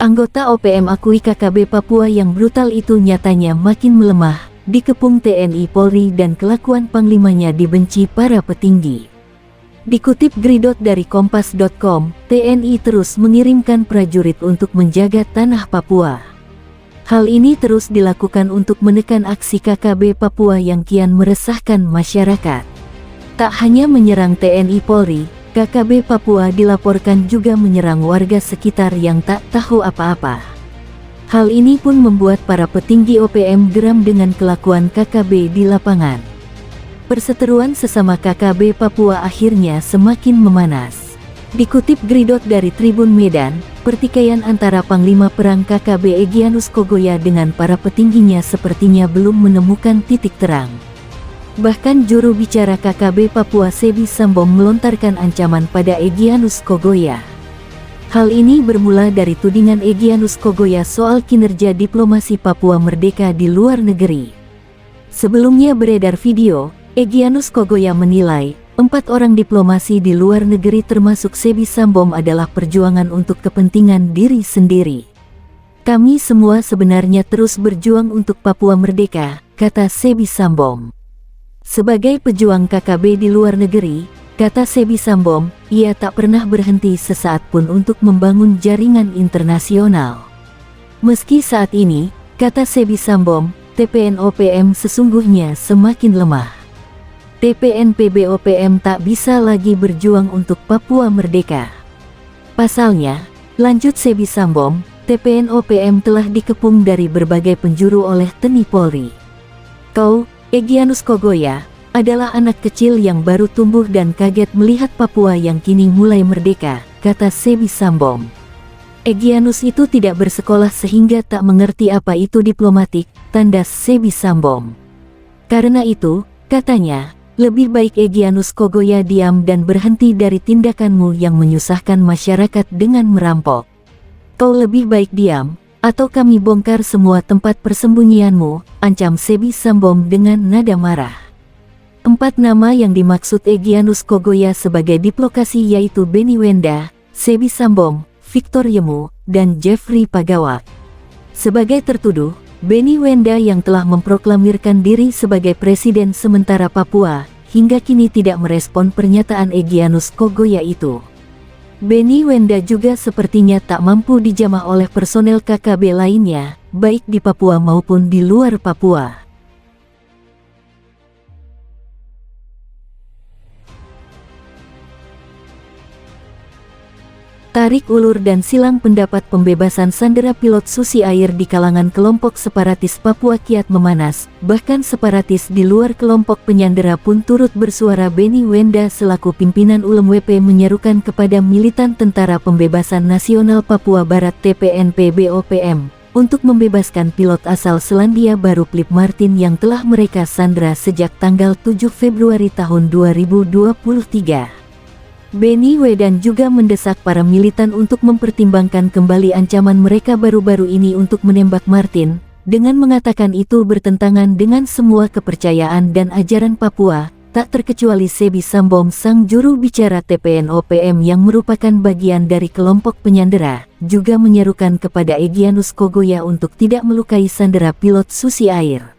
Anggota OPM akui KKB Papua yang brutal itu nyatanya makin melemah, dikepung TNI Polri dan kelakuan panglimanya dibenci para petinggi. Dikutip Gridot dari Kompas.com, TNI terus mengirimkan prajurit untuk menjaga tanah Papua. Hal ini terus dilakukan untuk menekan aksi KKB Papua yang kian meresahkan masyarakat. Tak hanya menyerang TNI Polri, KKB Papua dilaporkan juga menyerang warga sekitar yang tak tahu apa-apa. Hal ini pun membuat para petinggi OPM geram dengan kelakuan KKB di lapangan. Perseteruan sesama KKB Papua akhirnya semakin memanas. Dikutip Gridot dari Tribun Medan, pertikaian antara Panglima Perang KKB Egyanus Kogoya dengan para petingginya sepertinya belum menemukan titik terang. Bahkan juru bicara KKB Papua Sebi Sambom melontarkan ancaman pada Egyanus Kogoya. Hal ini bermula dari tudingan Egyanus Kogoya soal kinerja diplomasi Papua Merdeka di luar negeri. Sebelumnya beredar video, Egyanus Kogoya menilai 4 orang diplomasi di luar negeri termasuk Sebi Sambom adalah perjuangan untuk kepentingan diri sendiri. Kami semua sebenarnya terus berjuang untuk Papua Merdeka, kata Sebi Sambom. Sebagai pejuang KKB di luar negeri, kata Sebi Sambom, ia tak pernah berhenti sesaat pun untuk membangun jaringan internasional. Meski saat ini, kata Sebi Sambom, TPN-OPM sesungguhnya semakin lemah. TPN-PB-OPM tak bisa lagi berjuang untuk Papua Merdeka. Pasalnya, lanjut Sebi Sambom, TPN-OPM telah dikepung dari berbagai penjuru oleh TNI Polri. Kau, Egyanus Kogoya, adalah anak kecil yang baru tumbuh dan kaget melihat Papua yang kini mulai merdeka, kata Sebi Sambom. Egyanus itu tidak bersekolah sehingga tak mengerti apa itu diplomatik, tandas Sebi Sambom. Karena itu, katanya, lebih baik Egyanus Kogoya diam dan berhenti dari tindakanmu yang menyusahkan masyarakat dengan merampok. Kau lebih baik diam, atau kami bongkar semua tempat persembunyianmu, ancam Sebi Sambom dengan nada marah. 4 nama yang dimaksud Egyanus Kogoya sebagai diplokasi yaitu Benny Wenda, Sebi Sambom, Victor Yemu, dan Jeffrey Pagawak. Sebagai tertuduh, Benny Wenda yang telah memproklamirkan diri sebagai presiden sementara Papua, hingga kini tidak merespon pernyataan Egyanus Kogoya itu. Benny Wenda juga sepertinya tak mampu dijamah oleh personel KKB lainnya, baik di Papua maupun di luar Papua. Tarik ulur dan silang pendapat pembebasan sandera pilot Susi Air di kalangan kelompok separatis Papua kiat memanas, bahkan separatis di luar kelompok penyandera pun turut bersuara. Benny Wenda selaku pimpinan ULEM WP menyerukan kepada militan Tentara Pembebasan Nasional Papua Barat TPN-PB-OPM untuk membebaskan pilot asal Selandia Baru Philip Martin yang telah mereka sandera sejak tanggal 7 Februari tahun 2023. Benny Wedan juga mendesak para militan untuk mempertimbangkan kembali ancaman mereka baru-baru ini untuk menembak Martin, dengan mengatakan itu bertentangan dengan semua kepercayaan dan ajaran Papua, tak terkecuali Sebi Sambom sang juru bicara TPN-OPM yang merupakan bagian dari kelompok penyandera, juga menyerukan kepada Egyanus Kogoya untuk tidak melukai sandera pilot Susi Air.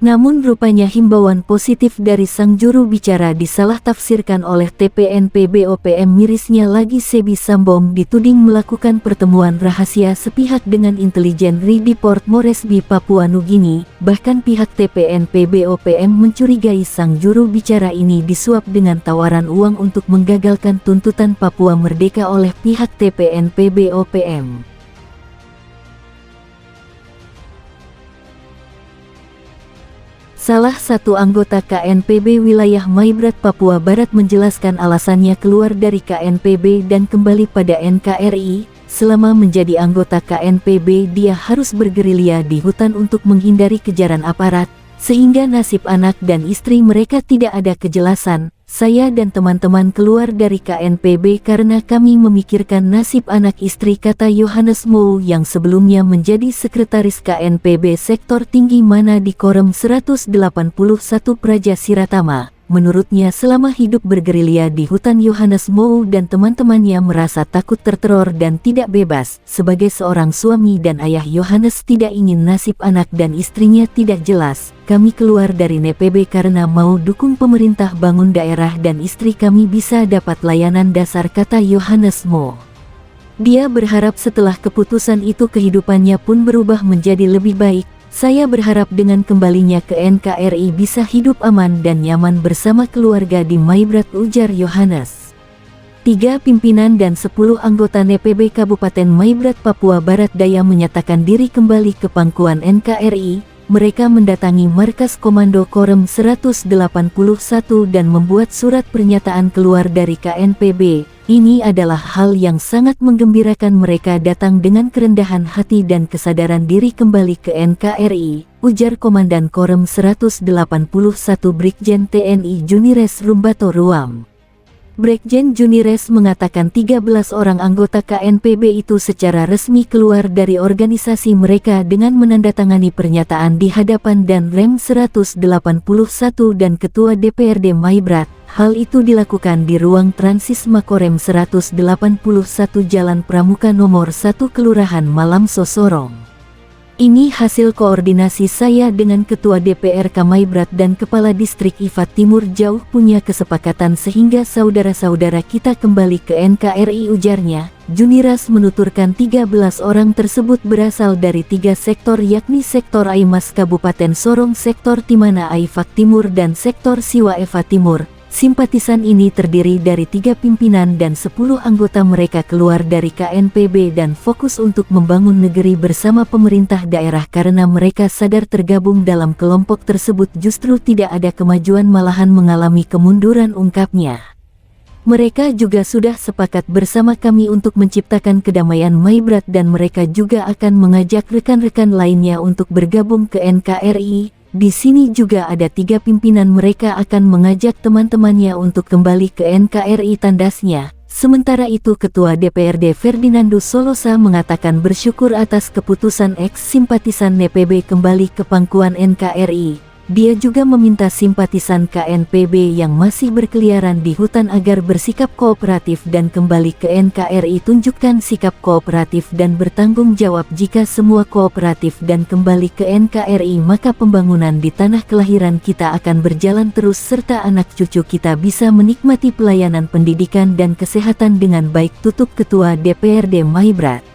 Namun rupanya himbauan positif dari sang juru bicara disalah tafsirkan oleh TPN-PB-OPM. Mirisnya lagi, Sebi Sambom dituding melakukan pertemuan rahasia sepihak dengan intelijen RI di Port Moresby, Papua Nugini. Bahkan pihak TPN-PB-OPM mencurigai sang juru bicara ini disuap dengan tawaran uang untuk menggagalkan tuntutan Papua Merdeka oleh pihak TPN-PB-OPM. Salah satu anggota KNPB wilayah Maibrat, Papua Barat menjelaskan alasannya keluar dari KNPB dan kembali pada NKRI. Selama menjadi anggota KNPB, dia harus bergerilya di hutan untuk menghindari kejaran aparat, sehingga nasib anak dan istri mereka tidak ada kejelasan. Saya dan teman-teman keluar dari KNPB karena kami memikirkan nasib anak istri, kata Yohanes Mou yang sebelumnya menjadi sekretaris KNPB Sektor Tinggi Mana di Korem 181 Praja Siratama. Menurutnya selama hidup bergerilya di hutan, Yohanes Mou dan teman-temannya merasa takut terteror dan tidak bebas. Sebagai seorang suami dan ayah, Yohanes tidak ingin nasib anak dan istrinya tidak jelas. Kami keluar dari NPB karena mau dukung pemerintah bangun daerah dan istri kami bisa dapat layanan dasar, kata Yohanes Mou. Dia berharap setelah keputusan itu kehidupannya pun berubah menjadi lebih baik. Saya berharap dengan kembalinya ke NKRI bisa hidup aman dan nyaman bersama keluarga di Maibrat, ujar Yohanes. 3 pimpinan dan 10 anggota NPB Kabupaten Maibrat, Papua Barat Daya menyatakan diri kembali ke pangkuan NKRI. Mereka mendatangi markas Komando Korem 181 dan membuat surat pernyataan keluar dari KNPB. Ini adalah hal yang sangat menggembirakan, mereka datang dengan kerendahan hati dan kesadaran diri kembali ke NKRI, ujar Komandan Korem 181 Brigjen TNI Junires Rumbato Ruam. Brigjen Junires mengatakan 13 orang anggota KNPB itu secara resmi keluar dari organisasi mereka dengan menandatangani pernyataan di hadapan dan Rem 181 dan Ketua DPRD Maibrat. Hal itu dilakukan di ruang transis Makorem 181 Jalan Pramuka nomor 1 Kelurahan Malam Sosorong. Ini hasil koordinasi saya dengan Ketua DPRK Maibrat dan Kepala Distrik Ifat Timur Jauh punya kesepakatan sehingga saudara-saudara kita kembali ke NKRI, ujarnya. Juniras menuturkan 13 orang tersebut berasal dari 3 sektor, yakni Sektor Aimas Kabupaten Sorong, Sektor Timana Aifak Timur dan Sektor Siwa Eva Timur. Simpatisan ini terdiri dari 3 pimpinan dan 10 anggota. Mereka keluar dari KNPB dan fokus untuk membangun negeri bersama pemerintah daerah karena mereka sadar tergabung dalam kelompok tersebut justru tidak ada kemajuan, malahan mengalami kemunduran, ungkapnya. Mereka juga sudah sepakat bersama kami untuk menciptakan kedamaian Maibrat dan mereka juga akan mengajak rekan-rekan lainnya untuk bergabung ke NKRI. Di sini juga ada 3 pimpinan, mereka akan mengajak teman-temannya untuk kembali ke NKRI, tandasnya. Sementara itu Ketua DPRD Ferdinando Solosa mengatakan bersyukur atas keputusan ex-simpatisan NPB kembali ke pangkuan NKRI. Dia juga meminta simpatisan KNPB yang masih berkeliaran di hutan agar bersikap kooperatif dan kembali ke NKRI. Tunjukkan sikap kooperatif dan bertanggung jawab. Jika semua kooperatif dan kembali ke NKRI, maka pembangunan di tanah kelahiran kita akan berjalan terus serta anak cucu kita bisa menikmati pelayanan pendidikan dan kesehatan dengan baik, tutup Ketua DPRD Maibrat.